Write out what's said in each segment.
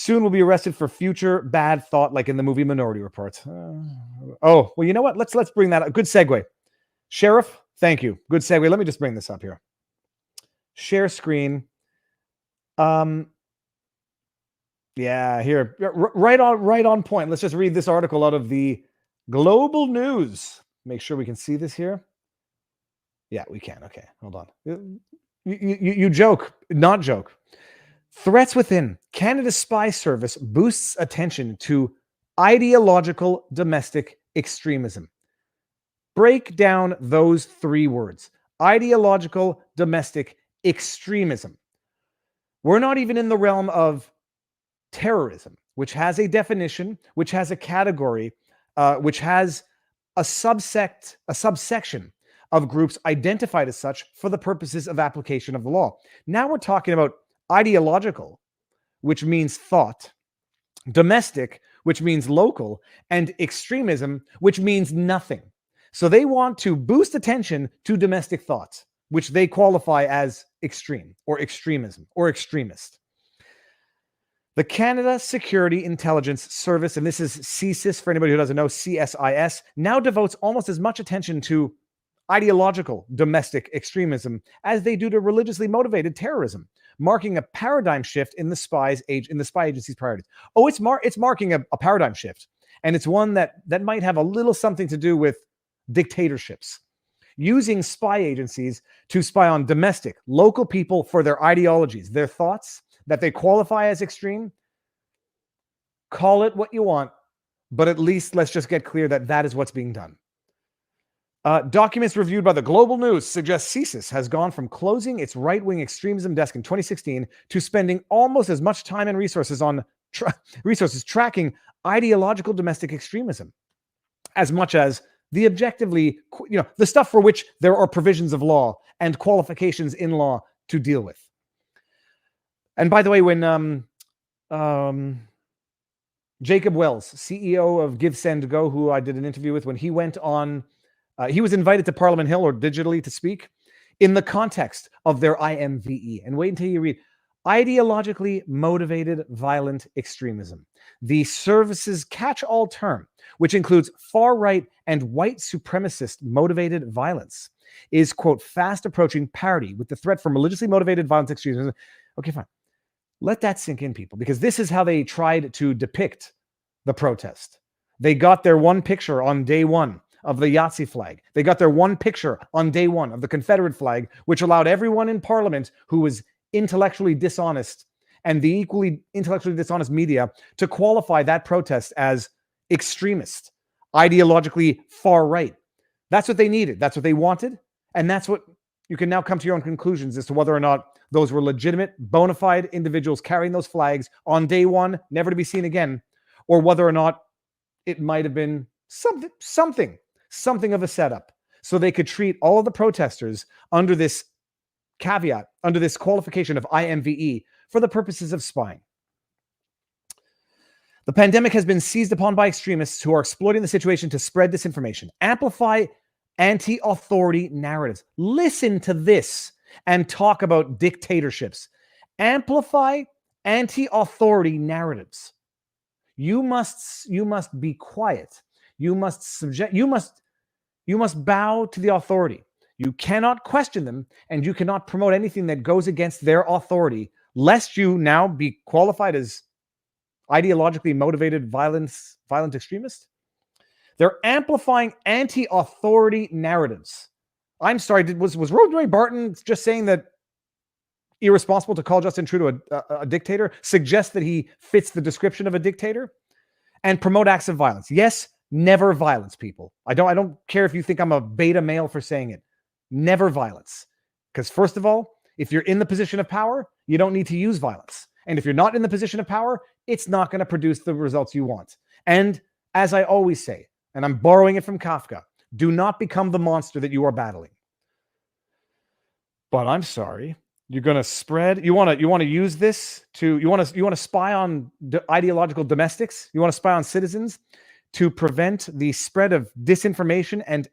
soon will be arrested for future bad thought, like in the movie Minority Report. Oh, well, you know what? Let's bring that up. Good segue. Sheriff, thank you. Good segue. Let me just bring this up here. Share screen. Yeah, here. Right on point. Let's just read this article out of the Global News. Make sure we can see this here. Yeah, we can. Okay, hold on. You joke, not joke. Threats within. Canada's spy service boosts attention to ideological domestic extremism. Break down those three words. Ideological domestic extremism. We're not even in the realm of terrorism, which has a definition, which has a category, which has a subsection of groups identified as such for the purposes of application of the law. Now we're talking about ideological, which means thought, domestic, which means local, and extremism, which means nothing. So they want to boost attention to domestic thoughts, which they qualify as extreme or extremism or extremist. The Canada Security Intelligence Service, and this is CSIS for anybody who doesn't know, CSIS, now devotes almost as much attention to ideological domestic extremism as they do to religiously motivated terrorism, marking a paradigm shift in the spy agency's priorities. Oh, it's marking a paradigm shift, and it's one that might have a little something to do with dictatorships, using spy agencies to spy on domestic, local people for their ideologies, their thoughts that they qualify as extreme. Call it what you want, but at least let's just get clear that that is what's being done. Documents reviewed by the Global News suggest CSIS has gone from closing its right-wing extremism desk in 2016 to spending almost as much time and resources on tracking ideological domestic extremism, as much as the objectively, the stuff for which there are provisions of law and qualifications in law to deal with. And by the way, when Jacob Wells, CEO of Give, Send, Go, who I did an interview with, when he went on, he was invited to Parliament Hill or digitally to speak in the context of their IMVE. And wait until you read ideologically motivated violent extremism. The service's catch-all term, which includes far-right and white supremacist motivated violence, is, quote, fast approaching parity with the threat from religiously motivated violent extremism. Okay, fine. Let that sink in, people, because this is how they tried to depict the protest. They got their one picture on day one of the Yahtzee flag. They got their one picture on day one of the Confederate flag, which allowed everyone in Parliament who was intellectually dishonest and the equally intellectually dishonest media to qualify that protest as extremist, ideologically far right. That's what they needed. That's what they wanted. And that's what you can now come to your own conclusions as to whether or not those were legitimate, bona fide individuals carrying those flags on day one, never to be seen again, or whether or not it might have been something of a setup, so they could treat all of the protesters under this caveat, under this qualification of IMVE for the purposes of spying. The pandemic has been seized upon by extremists who are exploiting the situation to spread disinformation, amplify anti-authority narratives. Listen to this and talk about dictatorships. Amplify anti-authority narratives. You must be quiet. You must bow to the authority. You cannot question them, and you cannot promote anything that goes against their authority, lest you now be qualified as ideologically motivated violent extremist. They're amplifying anti-authority narratives. I'm sorry, was Rosemary Barton just saying that irresponsible to call Justin Trudeau a dictator suggests that he fits the description of a dictator? And promote acts of violence. Yes, never violence, people. I don't care if you think I'm a beta male for saying it. Never violence. Because first of all, if you're in the position of power, you don't need to use violence. And if you're not in the position of power, it's not going to produce the results you want. And as I always say, and I'm borrowing it from Kafka, do not become the monster that you are battling. But I'm sorry, you're going to spread. You want to use this to you want to spy on ideological domestics. You want to spy on citizens to prevent the spread of disinformation and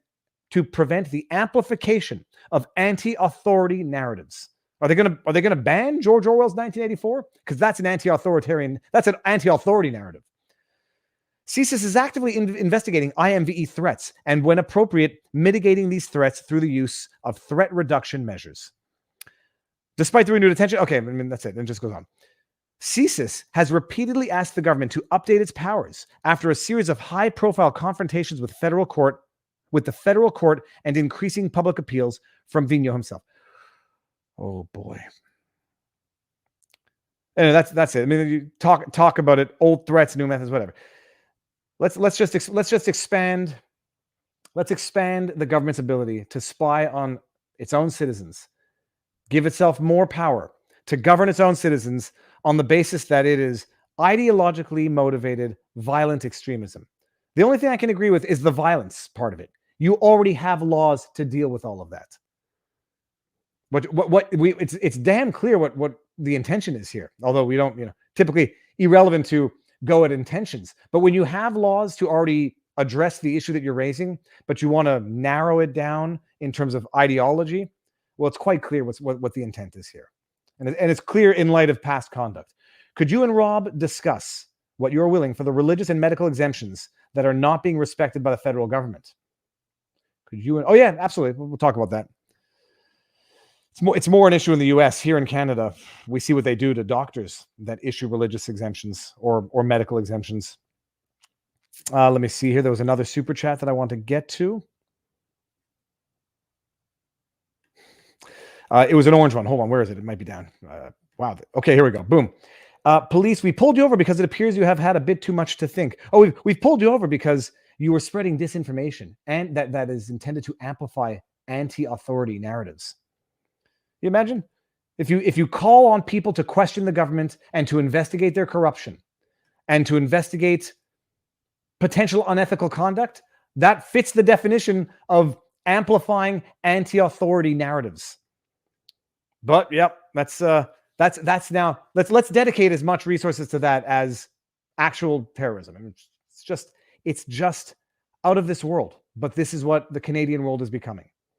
to prevent the amplification of anti-authority narratives. Are they gonna ban George Orwell's 1984? Because that's an anti-authority narrative. CSIS is actively investigating IMVE threats and, when appropriate, mitigating these threats through the use of threat reduction measures. Despite the renewed attention, okay, I mean, that's it. It just goes on. CSIS has repeatedly asked the government to update its powers after a series of high-profile confrontations with the federal court and increasing public appeals from Vigneault himself. Oh boy. And that's it. I mean, you talk about it, old threats, new methods, whatever. Let's just expand the government's ability to spy on its own citizens, give itself more power to govern its own citizens on the basis that it is ideologically motivated violent extremism. The only thing I can agree with is the violence part of it. You already have laws to deal with all of that. It's damn clear what the intention is here, although we don't, typically irrelevant to go at intentions. But when you have laws to already address the issue that you're raising, but you want to narrow it down in terms of ideology, well, it's quite clear what the intent is here. And it's clear in light of past conduct. Could you and Rob discuss what you're willing for the religious and medical exemptions that are not being respected by the federal government? Could you? Oh yeah, absolutely. We'll talk about that. It's more an issue in the US. Here in Canada, we see what they do to doctors that issue religious exemptions or medical exemptions. Let me see here. There was another super chat that I want to get to. It was an orange one. Hold on. Where is it? It might be down. Wow. Okay, here we go. Boom. Police, we pulled you over because it appears you have had a bit too much to think. Oh, we've pulled you over because you were spreading disinformation and that is intended to amplify anti-authority narratives. You imagine if you call on people to question the government and to investigate their corruption and to investigate potential unethical conduct, that fits the definition of amplifying anti-authority narratives. But yep, that's now let's dedicate as much resources to that as actual terrorism. I mean, it's just out of this world. But this is what the Canadian world is becoming.